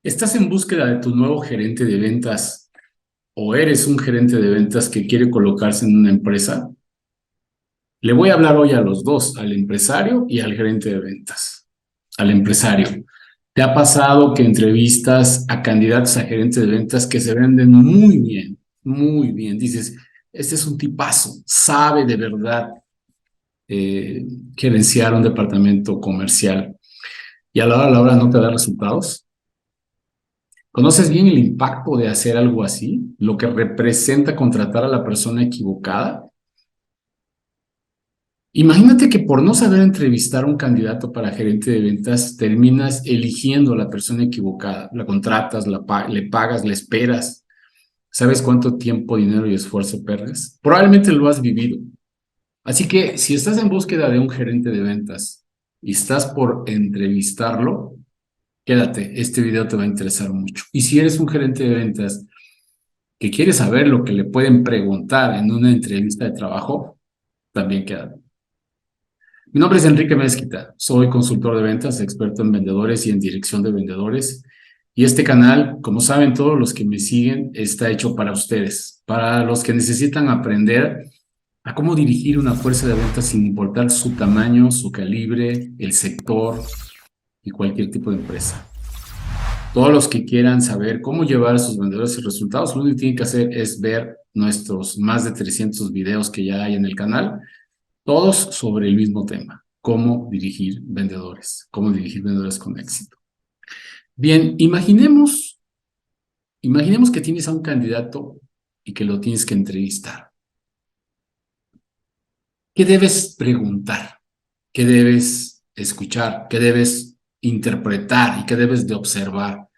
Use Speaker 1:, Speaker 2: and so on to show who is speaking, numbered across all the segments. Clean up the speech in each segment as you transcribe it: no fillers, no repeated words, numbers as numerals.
Speaker 1: ¿Estás en búsqueda de tu nuevo gerente de ventas o eres un gerente de ventas que quiere colocarse en una empresa? Le voy a hablar hoy a los dos, al empresario y al gerente de ventas. Al empresario. ¿Te ha pasado que entrevistas a candidatos a gerentes de ventas que se venden muy bien, muy bien? Dices, este es un tipazo, sabe de verdad eh, gerenciar un departamento comercial y a la hora no te da resultados. ¿Conoces bien el impacto de hacer algo así? Lo que representa contratar a la persona equivocada. Imagínate que por no saber entrevistar a un candidato para gerente de ventas, terminas eligiendo a la persona equivocada. La contratas, le pagas, le esperas. ¿Sabes cuánto tiempo, dinero y esfuerzo perdes? Probablemente lo has vivido. Así que si estás en búsqueda de un gerente de ventas y estás por entrevistarlo, quédate, este video te va a interesar mucho. Y si eres un gerente de ventas que quiere saber lo que le pueden preguntar en una entrevista de trabajo, también queda. Mi nombre es Enrique Mezquita, soy consultor de ventas, experto en vendedores y en dirección de vendedores. Y este canal, como saben todos los que me siguen, está hecho para ustedes, para los que necesitan aprender a cómo dirigir una fuerza de ventas sin importar su tamaño, su calibre, el sector y cualquier tipo de empresa. Todos los que quieran saber cómo llevar a sus vendedores sus resultados, lo único que tienen que hacer es ver nuestros más de 300 videos que ya hay en el canal, todos sobre el mismo tema, cómo dirigir vendedores con éxito. Bien, imaginemos que tienes a un candidato y que lo tienes que entrevistar. ¿Qué debes preguntar? ¿Qué debes escuchar? ¿Qué debes interpretar? ¿Y qué debes de observar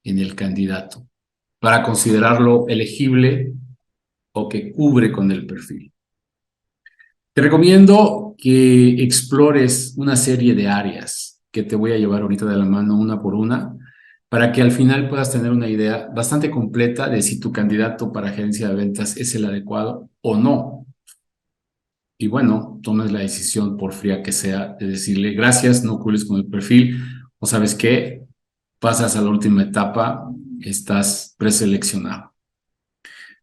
Speaker 1: en el candidato para considerarlo elegible o que cubre con el perfil? Te recomiendo que explores una serie de áreas que te voy a llevar ahorita de la mano una por una, para que al final puedas tener una idea bastante completa de si tu candidato para agencia de ventas es el adecuado o no. Y bueno, tomes la decisión, por fría que sea, de decirle gracias, no cules con el perfil, o sabes qué, pasas a la última etapa, estás preseleccionado.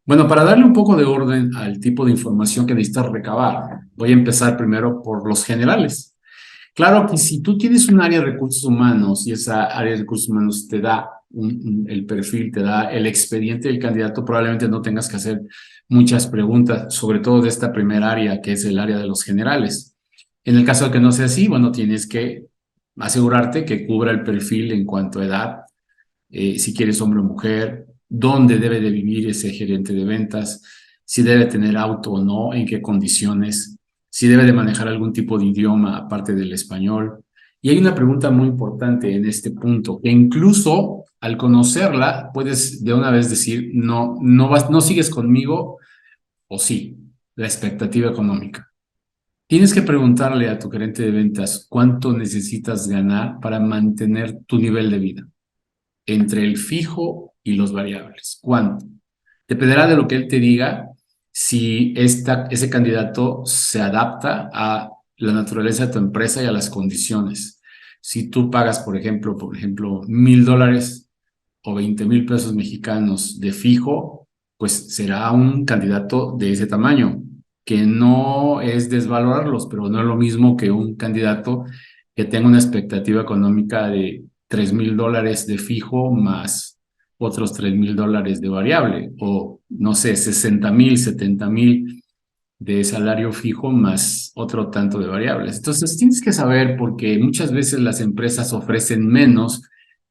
Speaker 1: Bueno, para darle un poco de orden al tipo de información que necesitas recabar, voy a empezar primero por los generales. Claro que si tú tienes un área de recursos humanos y esa área de recursos humanos te da el perfil, te da el expediente del candidato, probablemente no tengas que hacer muchas preguntas, sobre todo de esta primera área, que es el área de los generales. En el caso de que no sea así, bueno, tienes que asegurarte que cubra el perfil en cuanto a edad, si quieres hombre o mujer, dónde debe de vivir ese gerente de ventas, si debe tener auto o no, en qué condiciones, si debe de manejar algún tipo de idioma aparte del español. Y hay una pregunta muy importante en este punto, que incluso al conocerla puedes de una vez decir, no, no sigues conmigo o sí, la expectativa económica. Tienes que preguntarle a tu gerente de ventas cuánto necesitas ganar para mantener tu nivel de vida entre el fijo y los variables. ¿Cuánto? Dependerá de lo que él te diga si ese candidato se adapta a la naturaleza de tu empresa y a las condiciones. Si tú pagas, por ejemplo, $1,000 o 20,000 pesos mexicanos de fijo, pues será un candidato de ese tamaño, que no es desvalorarlos, pero no es lo mismo que un candidato que tenga una expectativa económica de $3,000 de fijo más otros $3,000 de variable, o no sé, 60,000, 70,000 de salario fijo más otro tanto de variables. Entonces tienes que saber porque muchas veces las empresas ofrecen menos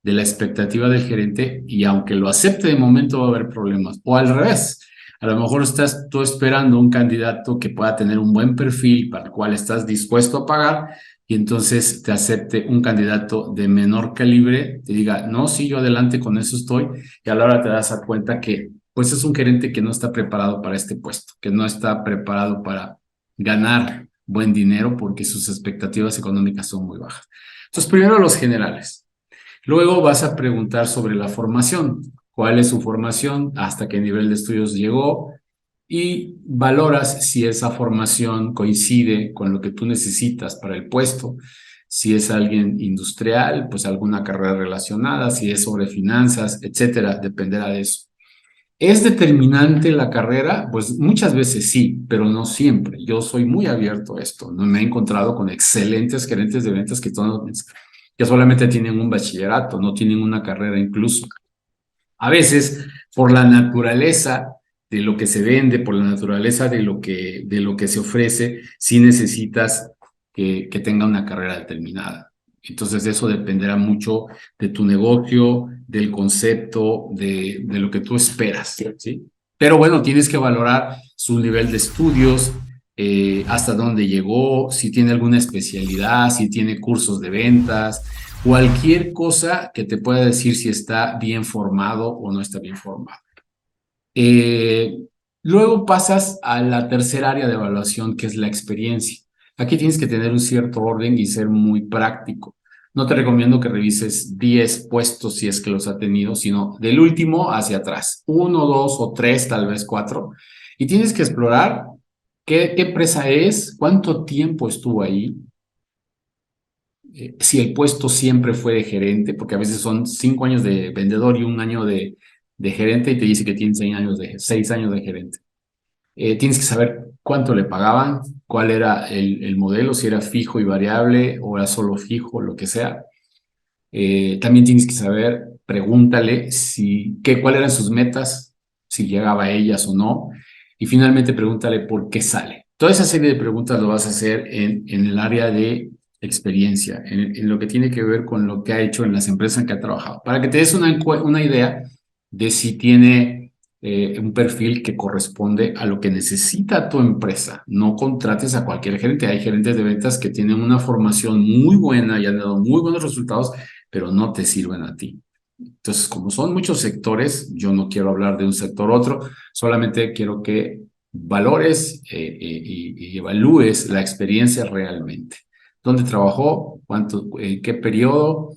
Speaker 1: de la expectativa del gerente y aunque lo acepte de momento va a haber problemas. O al revés, a lo mejor estás tú esperando un candidato que pueda tener un buen perfil para el cual estás dispuesto a pagar y entonces te acepte un candidato de menor calibre, te diga, no, sí, yo adelante con eso estoy, y a la hora te das cuenta que pues es un gerente que no está preparado para este puesto, que no está preparado para ganar buen dinero porque sus expectativas económicas son muy bajas. Entonces, primero los generales. Luego vas a preguntar sobre la formación. ¿Cuál es su formación? ¿Hasta qué nivel de estudios llegó? Y valoras si esa formación coincide con lo que tú necesitas para el puesto. Si es alguien industrial, pues alguna carrera relacionada, si es sobre finanzas, etcétera, dependerá de eso. ¿Es determinante la carrera? Pues muchas veces sí, pero no siempre. Yo soy muy abierto a esto. ¿No? Me he encontrado con excelentes gerentes de ventas que solamente tienen un bachillerato, no tienen una carrera incluso. A veces, por la naturaleza de lo que se vende, por la naturaleza de lo que se ofrece, sí necesitas que tenga una carrera determinada. Entonces, eso dependerá mucho de tu negocio, del concepto, de lo que tú esperas, ¿sí? Pero bueno, tienes que valorar su nivel de estudios, hasta dónde llegó, si tiene alguna especialidad, si tiene cursos de ventas, cualquier cosa que te pueda decir si está bien formado o no está bien formado. Eh, Luego pasas a la tercera área de evaluación, que es la experiencia. Aquí tienes que tener un cierto orden y ser muy práctico. No te recomiendo que revises 10 puestos si es que los ha tenido, sino del último hacia atrás. Uno, dos o tres, tal vez cuatro. Y tienes que explorar qué empresa es, cuánto tiempo estuvo ahí, si el puesto siempre fue de gerente, porque a veces son 5 años de vendedor y un año de gerente y te dice que tiene 6 años de gerente. Tienes que saber cuánto le pagaban, cuál era el modelo, si era fijo y variable o era solo fijo, lo que sea. También tienes que saber, pregúntale cuáles eran sus metas, si llegaba a ellas o no. Y finalmente pregúntale por qué sale. Toda esa serie de preguntas lo vas a hacer en el área de experiencia, en lo que tiene que ver con lo que ha hecho en las empresas en que ha trabajado, para que te des una idea de si tiene un perfil que corresponde a lo que necesita tu empresa. No contrates a cualquier gerente. Hay gerentes de ventas que tienen una formación muy buena y han dado muy buenos resultados, pero no te sirven a ti. Entonces, como son muchos sectores, yo no quiero hablar de un sector u otro, solamente quiero que valores y evalúes la experiencia realmente. ¿Dónde trabajó? ¿Qué periodo?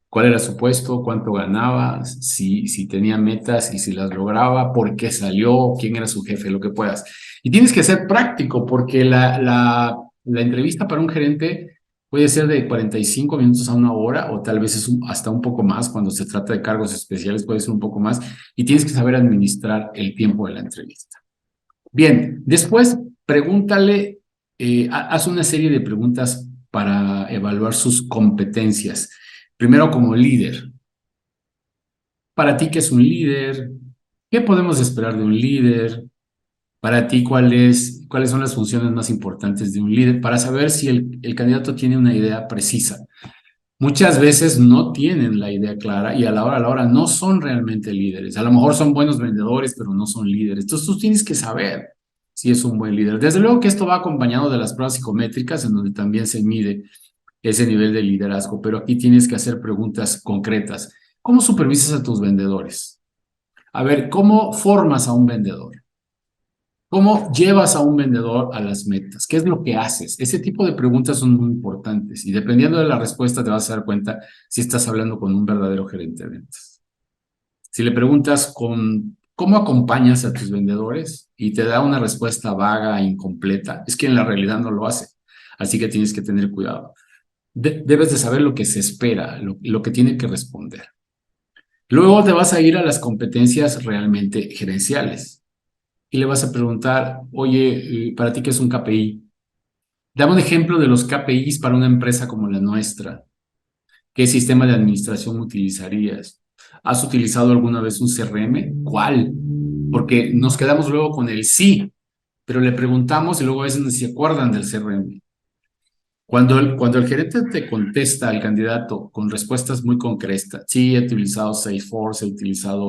Speaker 1: ¿Cuál era su puesto? ¿Cuánto ganaba? Si tenía metas y si las lograba, ¿por qué salió? ¿Quién era su jefe? Lo que puedas. Y tienes que ser práctico porque la entrevista para un gerente puede ser de 45 minutos a una hora o tal vez hasta un poco más. Cuando se trata de cargos especiales puede ser un poco más y tienes que saber administrar el tiempo de la entrevista. Bien, después pregúntale, haz una serie de preguntas para evaluar sus competencias. Primero como líder. Para ti, ¿qué es un líder? ¿Qué podemos esperar de un líder? Para ti, ¿cuáles son las funciones más importantes de un líder? Para saber si el candidato tiene una idea precisa. Muchas veces no tienen la idea clara y a la hora no son realmente líderes. A lo mejor son buenos vendedores, pero no son líderes. Entonces tú tienes que saber si es un buen líder. Desde luego que esto va acompañado de las pruebas psicométricas, en donde también se mide ese nivel de liderazgo, pero aquí tienes que hacer preguntas concretas. ¿Cómo supervisas a tus vendedores? A ver, ¿cómo formas a un vendedor? ¿Cómo llevas a un vendedor a las metas? ¿Qué es lo que haces? Ese tipo de preguntas son muy importantes y dependiendo de la respuesta te vas a dar cuenta si estás hablando con un verdadero gerente de ventas. Si le preguntas cómo acompañas a tus vendedores y te da una respuesta vaga e incompleta, es que en la realidad no lo hace. Así que tienes que tener cuidado. Debes de saber lo que se espera, lo que tiene que responder. Luego te vas a ir a las competencias realmente gerenciales y le vas a preguntar, oye, ¿para ti qué es un KPI? Dame un ejemplo de los KPIs para una empresa como la nuestra. ¿Qué sistema de administración utilizarías? ¿Has utilizado alguna vez un CRM? ¿Cuál? Porque nos quedamos luego con el sí, pero le preguntamos y luego a veces no se acuerdan del CRM. Cuando el gerente te contesta al candidato con respuestas muy concretas, sí, he utilizado Salesforce, he utilizado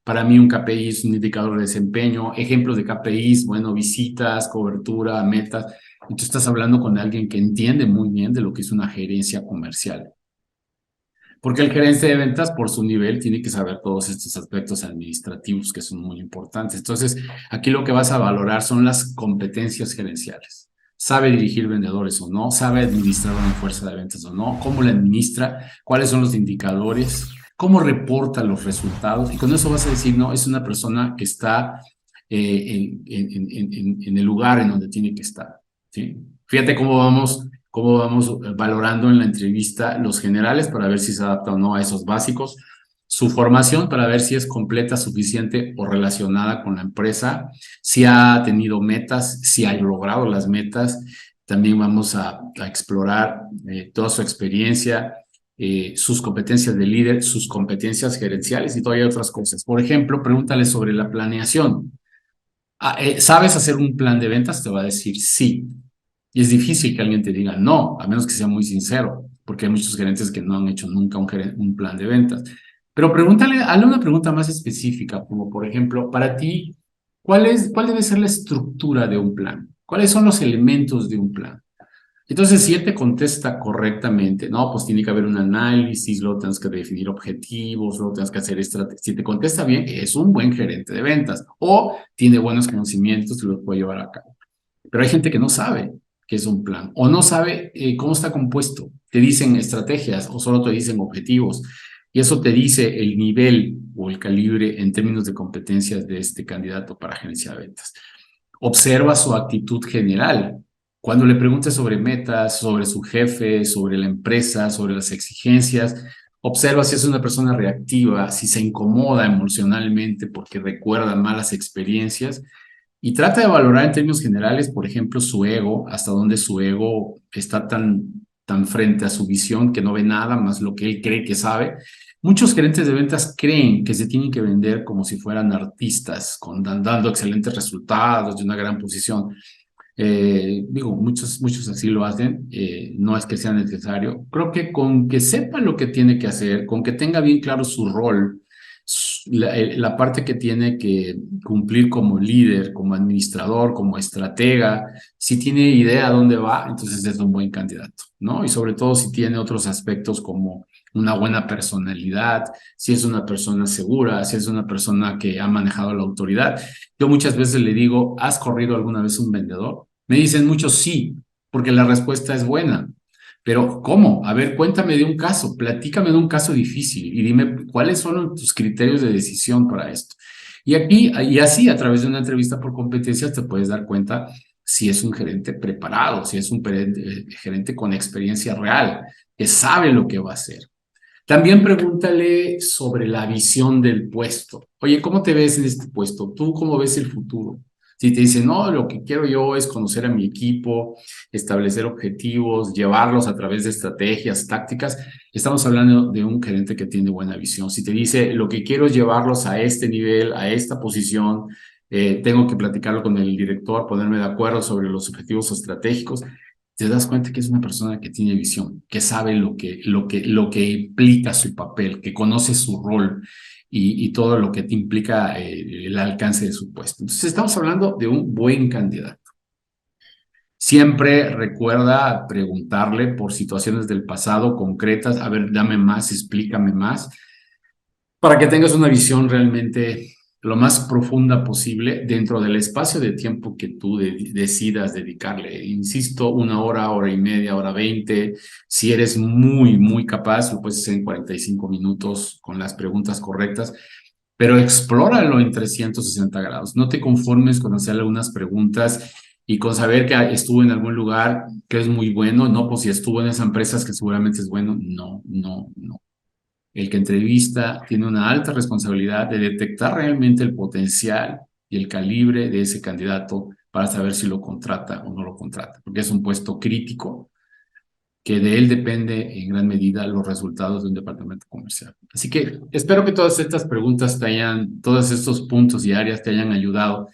Speaker 1: para mí un KPI es un indicador de desempeño, ejemplos de KPIs, bueno, visitas, cobertura, metas, y tú estás hablando con alguien que entiende muy bien de lo que es una gerencia comercial. Porque el gerente de ventas, por su nivel, tiene que saber todos estos aspectos administrativos que son muy importantes. Entonces, aquí lo que vas a valorar son las competencias gerenciales. ¿Sabe dirigir vendedores o no? ¿Sabe administrar una fuerza de ventas o no? ¿Cómo la administra? ¿Cuáles son los indicadores? ¿Cómo reporta los resultados? Y con eso vas a decir, no, es una persona que está en el lugar en donde tiene que estar. ¿Sí? Fíjate cómo vamos cómo vamos valorando en la entrevista los generales para ver si se adapta o no a esos básicos, su formación para ver si es completa, suficiente o relacionada con la empresa, si ha tenido metas, si ha logrado las metas. También vamos a explorar toda su experiencia, sus competencias de líder, sus competencias gerenciales y todavía otras cosas. Por ejemplo, pregúntale sobre la planeación. ¿Sabes hacer un plan de ventas? Te va a decir sí. Y es difícil que alguien te diga no, a menos que sea muy sincero, porque hay muchos gerentes que no han hecho nunca un plan de ventas. Pero pregúntale, hazle una pregunta más específica, como por ejemplo, para ti, ¿cuál debe ser la estructura de un plan? ¿Cuáles son los elementos de un plan? Entonces, si él te contesta correctamente, no, pues tiene que haber un análisis, luego tienes que definir objetivos, luego tienes que hacer estrategias. Si te contesta bien, es un buen gerente de ventas o tiene buenos conocimientos y los puede llevar a cabo. Pero hay gente que no sabe qué es un plan o no sabe cómo está compuesto. Te dicen estrategias o solo te dicen objetivos y eso te dice el nivel o el calibre en términos de competencias de este candidato para gerencia de ventas. Observa su actitud general. Cuando le preguntes sobre metas, sobre su jefe, sobre la empresa, sobre las exigencias, observa si es una persona reactiva, si se incomoda emocionalmente porque recuerda malas experiencias y trata de valorar en términos generales, por ejemplo, su ego, hasta dónde su ego está tan frente a su visión que no ve nada más lo que él cree que sabe. Muchos gerentes de ventas creen que se tienen que vender como si fueran artistas, dando excelentes resultados de una gran posición. Digo, muchos así lo hacen, no es que sea necesario. Creo que con que sepa lo que tiene que hacer, con que tenga bien claro su rol, la parte que tiene que cumplir como líder, como administrador, como estratega, si tiene idea a dónde va, entonces es un buen candidato, ¿no? Y sobre todo si tiene otros aspectos como una buena personalidad, si es una persona segura, si es una persona que ha manejado la autoridad. Yo muchas veces le digo, ¿has corrido alguna vez un vendedor? Me dicen muchos sí, porque la respuesta es buena. Pero, ¿cómo? A ver, cuéntame de un caso, platícame de un caso difícil y dime cuáles son tus criterios de decisión para esto. Y aquí, y así, a través de una entrevista por competencias, te puedes dar cuenta si es un gerente preparado, si es un gerente con experiencia real, que sabe lo que va a hacer. También pregúntale sobre la visión del puesto. Oye, ¿cómo te ves en este puesto? ¿Tú cómo ves el futuro? Si te dicen, no, lo que quiero yo es conocer a mi equipo, establecer objetivos, llevarlos a través de estrategias, tácticas, estamos hablando de un gerente que tiene buena visión. Si te dice, lo que quiero es llevarlos a este nivel, a esta posición, tengo que platicarlo con el director, ponerme de acuerdo sobre los objetivos estratégicos, te das cuenta que es una persona que tiene visión, que sabe lo que implica su papel, que conoce su rol y todo lo que te implica el alcance de su puesto. Entonces, estamos hablando de un buen candidato. Siempre recuerda preguntarle por situaciones del pasado concretas, a ver, dame más, explícame más, para que tengas una visión realmente lo más profunda posible dentro del espacio de tiempo que tú decidas dedicarle. Insisto, 1 hora, hora y media, hora 20. Si eres muy capaz, lo puedes hacer en 45 minutos con las preguntas correctas, pero explóralo en 360 grados. No te conformes con hacer algunas preguntas y con saber que estuvo en algún lugar que es muy bueno. No, pues si estuvo en esa empresa es que seguramente es bueno. No. El que entrevista tiene una alta responsabilidad de detectar realmente el potencial y el calibre de ese candidato para saber si lo contrata o no lo contrata, porque es un puesto crítico que de él depende en gran medida los resultados de un departamento comercial. Así que espero que todas estas preguntas todos estos puntos y áreas te hayan ayudado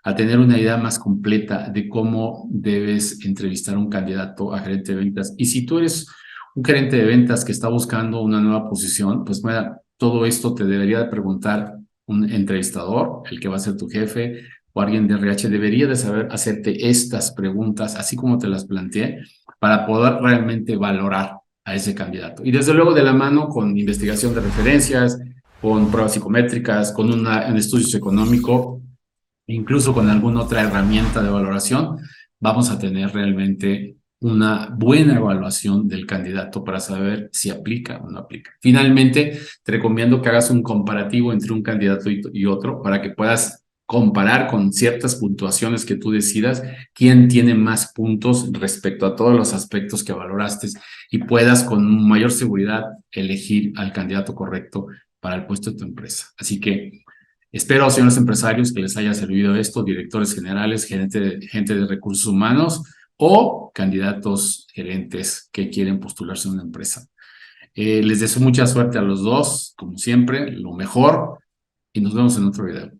Speaker 1: a tener una idea más completa de cómo debes entrevistar a un candidato a gerente de ventas. Y si tú eres un gerente de ventas que está buscando una nueva posición, pues mira, todo esto te debería de preguntar un entrevistador, el que va a ser tu jefe o alguien de RH, debería de saber hacerte estas preguntas, así como te las planteé, para poder realmente valorar a ese candidato. Y desde luego de la mano con investigación de referencias, con pruebas psicométricas, con un estudio socioeconómico, incluso con alguna otra herramienta de valoración, vamos a tener realmente una buena evaluación del candidato para saber si aplica o no aplica. Finalmente, te recomiendo que hagas un comparativo entre un candidato y otro para que puedas comparar con ciertas puntuaciones que tú decidas quién tiene más puntos respecto a todos los aspectos que valoraste y puedas con mayor seguridad elegir al candidato correcto para el puesto de tu empresa. Así que espero, señores empresarios, que les haya servido esto, directores generales, gente de recursos humanos o candidatos gerentes que quieren postularse a una empresa. Les deseo mucha suerte a los dos, como siempre, lo mejor, y nos vemos en otro video.